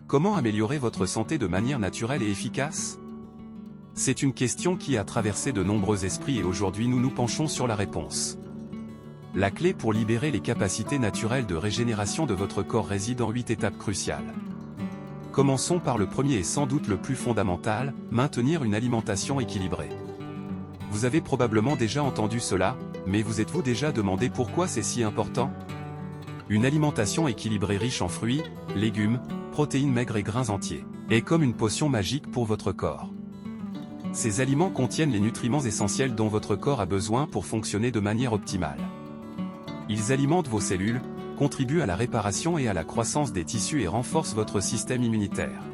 Comment améliorer votre santé de manière naturelle et efficace? C'est une question qui a traversé de nombreux esprits et aujourd'hui nous nous penchons sur la réponse. La clé pour libérer les capacités naturelles de régénération de votre corps réside en 8 étapes cruciales. Commençons par le premier et sans doute le plus fondamental, maintenir une alimentation équilibrée. Vous avez probablement déjà entendu cela, mais vous êtes-vous déjà demandé pourquoi c'est si important? Une alimentation équilibrée riche en fruits, légumes, protéines maigres et grains entiers est comme une potion magique pour votre corps. Ces aliments contiennent les nutriments essentiels dont votre corps a besoin pour fonctionner de manière optimale. Ils alimentent vos cellules, contribuent à la réparation et à la croissance des tissus et renforcent votre système immunitaire.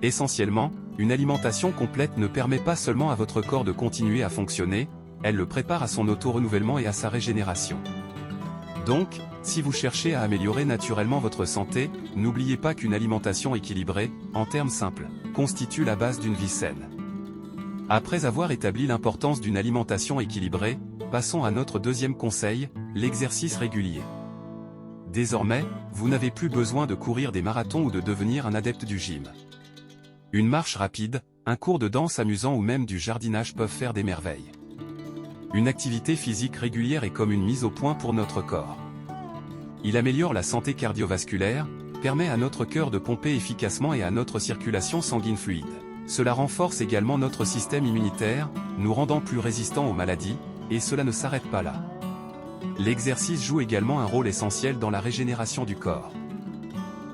Essentiellement, une alimentation complète ne permet pas seulement à votre corps de continuer à fonctionner, elle le prépare à son auto-renouvellement et à sa régénération. Donc, si vous cherchez à améliorer naturellement votre santé, n'oubliez pas qu'une alimentation équilibrée, en termes simples, constitue la base d'une vie saine. Après avoir établi l'importance d'une alimentation équilibrée, passons à notre deuxième conseil, l'exercice régulier. Désormais, vous n'avez plus besoin de courir des marathons ou de devenir un adepte du gym. Une marche rapide, un cours de danse amusant ou même du jardinage peuvent faire des merveilles. Une activité physique régulière est comme une mise au point pour notre corps. Il améliore la santé cardiovasculaire, permet à notre cœur de pomper efficacement et à notre circulation sanguine fluide. Cela renforce également notre système immunitaire, nous rendant plus résistants aux maladies, et cela ne s'arrête pas là. L'exercice joue également un rôle essentiel dans la régénération du corps.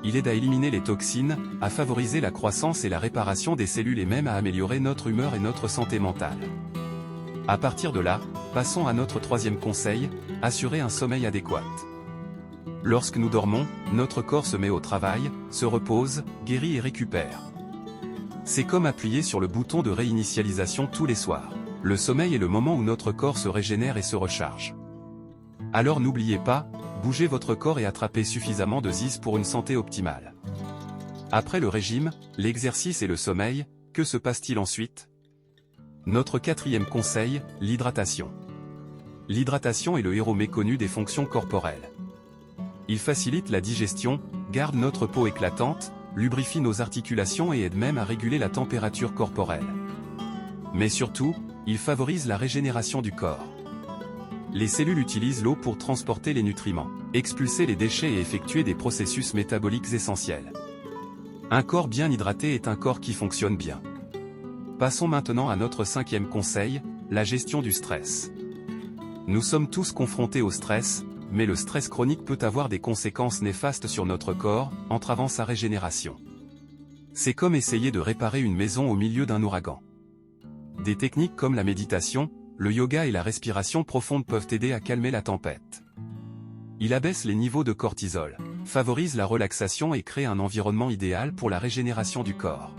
Il aide à éliminer les toxines, à favoriser la croissance et la réparation des cellules et même à améliorer notre humeur et notre santé mentale. À partir de là, passons à notre troisième conseil, assurer un sommeil adéquat. Lorsque nous dormons, notre corps se met au travail, se repose, guérit et récupère. C'est comme appuyer sur le bouton de réinitialisation tous les soirs. Le sommeil est le moment où notre corps se régénère et se recharge. Alors n'oubliez pas, bougez votre corps et attrapez suffisamment de ZIS pour une santé optimale. Après le régime, l'exercice et le sommeil, que se passe-t-il ensuite? Notre quatrième conseil, l'hydratation. L'hydratation est le héros méconnu des fonctions corporelles. Il facilite la digestion, garde notre peau éclatante, lubrifie nos articulations et aide même à réguler la température corporelle. Mais surtout, il favorise la régénération du corps. Les cellules utilisent l'eau pour transporter les nutriments, expulser les déchets et effectuer des processus métaboliques essentiels. Un corps bien hydraté est un corps qui fonctionne bien. Passons maintenant à notre cinquième conseil, la gestion du stress. Nous sommes tous confrontés au stress, mais le stress chronique peut avoir des conséquences néfastes sur notre corps, entravant sa régénération. C'est comme essayer de réparer une maison au milieu d'un ouragan. Des techniques comme la méditation, le yoga et la respiration profonde peuvent aider à calmer la tempête. Il abaisse les niveaux de cortisol, favorise la relaxation et crée un environnement idéal pour la régénération du corps.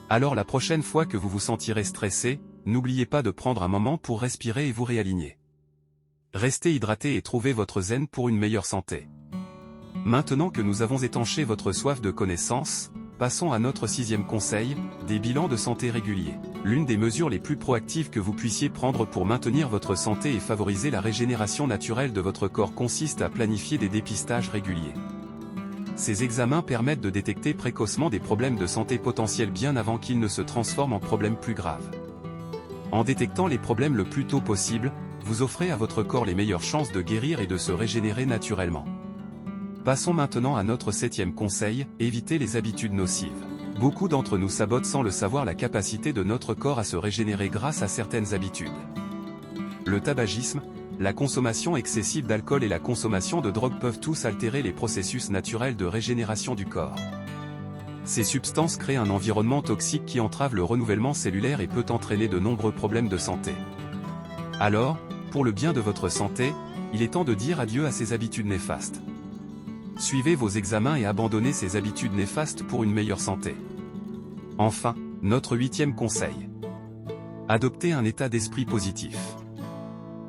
Alors la prochaine fois que vous vous sentirez stressé, n'oubliez pas de prendre un moment pour respirer et vous réaligner. Restez hydraté et trouvez votre zen pour une meilleure santé. Maintenant que nous avons étanché votre soif de connaissances, passons à notre sixième conseil, des bilans de santé réguliers. L'une des mesures les plus proactives que vous puissiez prendre pour maintenir votre santé et favoriser la régénération naturelle de votre corps consiste à planifier des dépistages réguliers. Ces examens permettent de détecter précocement des problèmes de santé potentiels bien avant qu'ils ne se transforment en problèmes plus graves. En détectant les problèmes le plus tôt possible, vous offrez à votre corps les meilleures chances de guérir et de se régénérer naturellement. Passons maintenant à notre septième conseil, éviter les habitudes nocives. Beaucoup d'entre nous sabotent sans le savoir la capacité de notre corps à se régénérer grâce à certaines habitudes. Le tabagisme, la consommation excessive d'alcool et la consommation de drogue peuvent tous altérer les processus naturels de régénération du corps. Ces substances créent un environnement toxique qui entrave le renouvellement cellulaire et peut entraîner de nombreux problèmes de santé. Alors, pour le bien de votre santé, il est temps de dire adieu à ces habitudes néfastes. Suivez vos examens et abandonnez ces habitudes néfastes pour une meilleure santé. Enfin, notre huitième conseil. Adoptez un état d'esprit positif.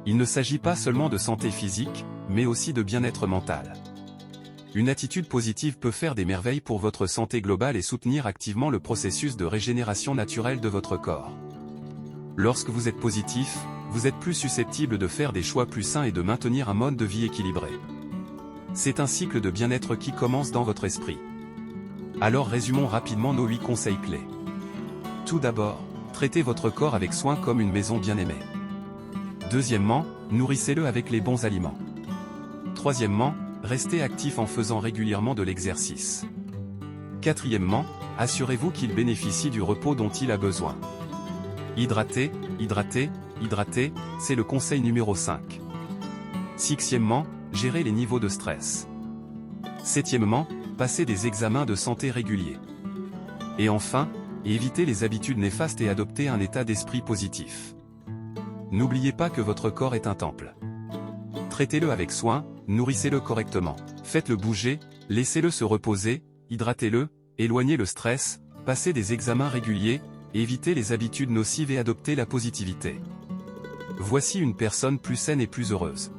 Il ne s'agit pas seulement de santé physique, mais aussi de bien-être mental. Une attitude positive peut faire des merveilles pour votre santé globale et soutenir activement le processus de régénération naturelle de votre corps. Lorsque vous êtes positif, vous êtes plus susceptible de faire des choix plus sains et de maintenir un mode de vie équilibré. C'est un cycle de bien-être qui commence dans votre esprit. Alors résumons rapidement nos 8 conseils clés. Tout d'abord, traitez votre corps avec soin comme une maison bien aimée. Deuxièmement, nourrissez-le avec les bons aliments. Troisièmement, restez actif en faisant régulièrement de l'exercice. Quatrièmement, assurez-vous qu'il bénéficie du repos dont il a besoin. Hydratez, hydratez, hydratez, c'est le conseil numéro 5. Sixièmement, gérez les niveaux de stress. Septièmement, passez des examens de santé réguliers. Et enfin, évitez les habitudes néfastes et adoptez un état d'esprit positif. N'oubliez pas que votre corps est un temple. Traitez-le avec soin, nourrissez-le correctement, faites-le bouger, laissez-le se reposer, hydratez-le, éloignez le stress, passez des examens réguliers, évitez les habitudes nocives et adoptez la positivité. Voici une personne plus saine et plus heureuse.